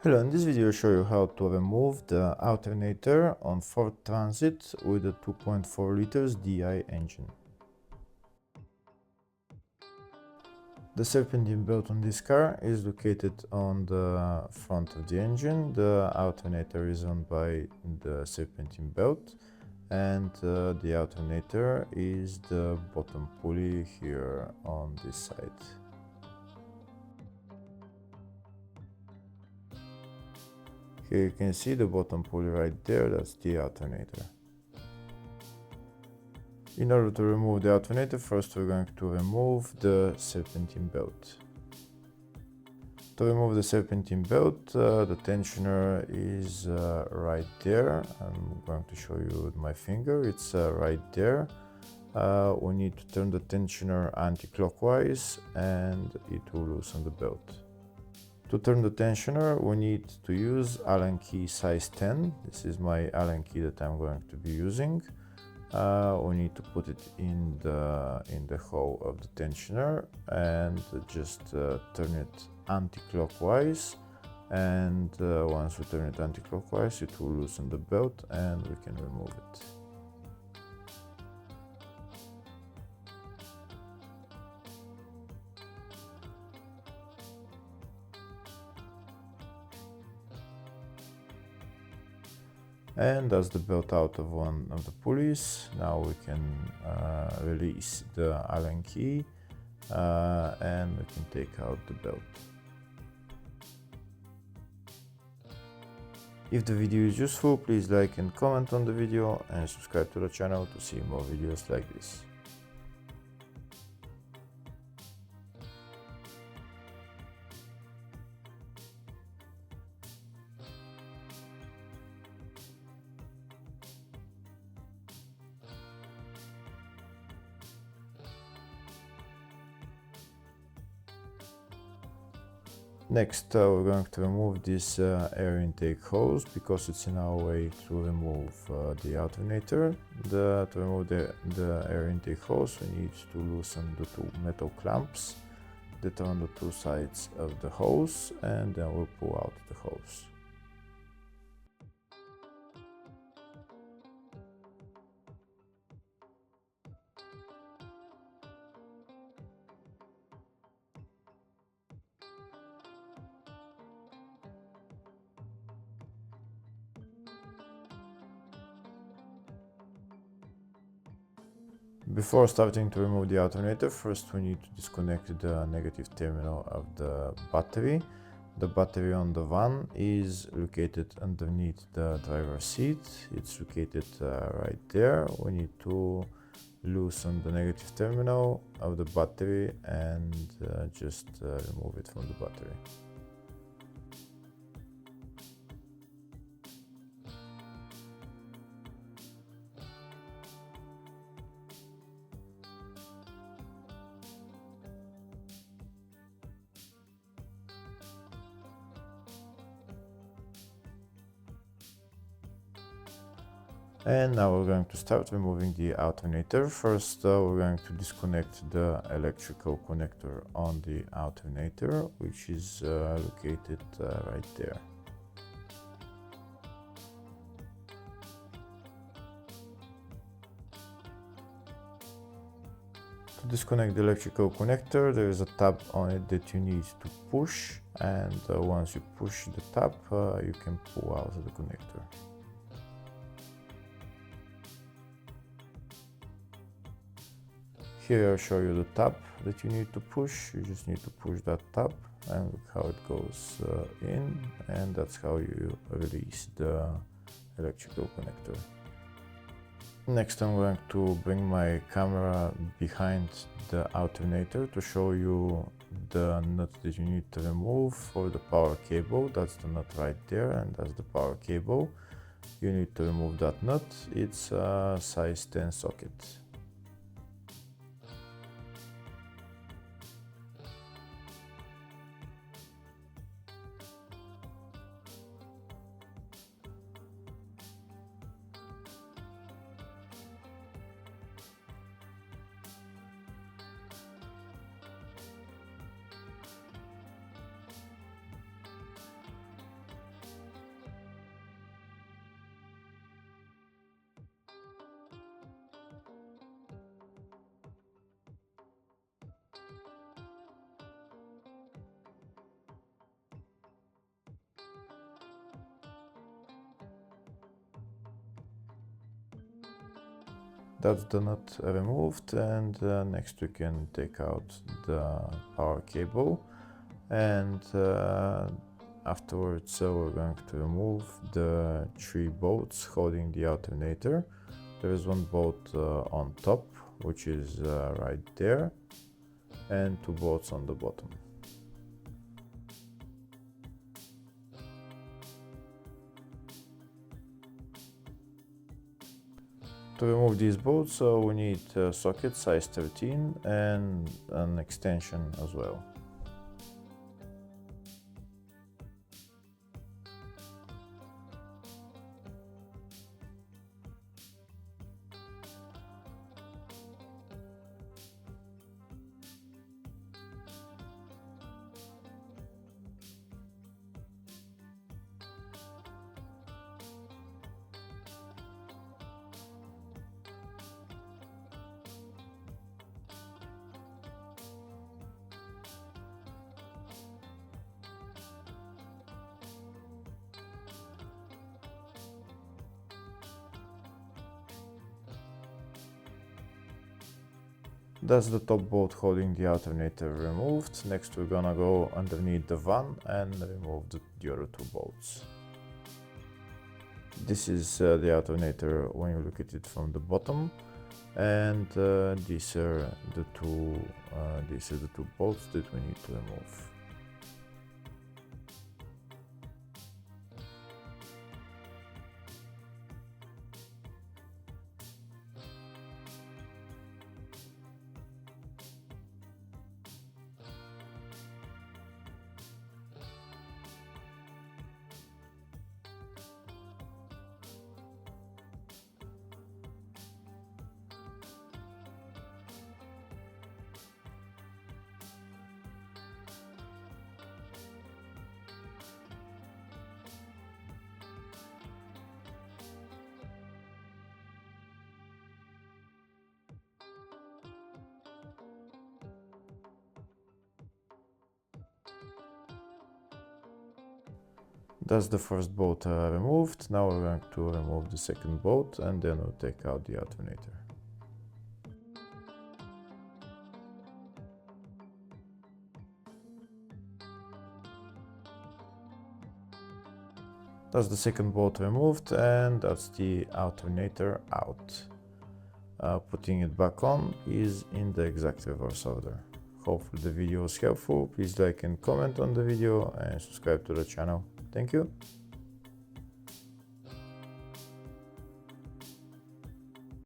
Hello, in this video I'll show you how to remove the alternator on Ford Transit with a 2.4 liters DI engine. The serpentine belt on this car is located on the front of the engine. The alternator is on by the serpentine belt, and the alternator is the bottom pulley here on this side. Here you can see the bottom pulley right there, that's the alternator. In order to remove the alternator, first we're going to remove the serpentine belt. To remove the serpentine belt, the tensioner is right there. I'm going to show you with my finger, it's right there. We need to turn the tensioner anti-clockwise and it will loosen the belt. To turn the tensioner, we need to use Allen key size 10. This is my Allen key that I'm going to be using. We need to put it in the hole of the tensioner and just turn it anti-clockwise. And once we turn it anti-clockwise, it will loosen the belt and we can remove it. And that's the belt out of one of the pulleys. Now we can release the Allen key and we can take out the belt. If the video is useful, please like and comment on the video and subscribe to the channel to see more videos like this. Next, we're going to remove this air intake hose because it's in our way to remove the alternator. To remove the air intake hose, we need to loosen the two metal clamps that are on the two sides of the hose, and then we'll pull out the hose. Before starting to remove the alternator, first we need to disconnect the negative terminal of the battery. The battery on the van is located underneath the driver's seat. It's located right there. We need to loosen the negative terminal of the battery and just remove it from the battery. And now we're going to start removing the alternator. First, we're going to disconnect the electrical connector on the alternator, which is located right there. To disconnect the electrical connector, there is a tab on it that you need to push, and once you push the tab, you can pull out the connector. Here I'll show you the tab that you need to push. You just need to push that tab and look how it goes in, and that's how you release the electrical connector. Next, I'm going to bring my camera behind the alternator to show you the nut that you need to remove for the power cable. That's the nut right there, and that's the power cable. You need to remove that nut. It's a size 10 socket. That's the nut removed, and next we can take out the power cable, and afterwards we're going to remove the 3 bolts holding the alternator. There is one bolt on top, which is right there, and 2 bolts on the bottom. To remove these bolts, we need a socket size 13 and an extension as well. That's the top bolt holding the alternator removed. Next we're gonna go underneath the van and remove the other 2 bolts. This is the alternator when you look at it from the bottom, and these are the two bolts that we need to remove. That's the first bolt removed. Now we're going to remove the second bolt, and then we'll take out the alternator. That's the second bolt removed, and that's the alternator out. Putting it back on is in the exact reverse order. Hopefully the video was helpful. Please like and comment on the video and subscribe to the channel. Thank you.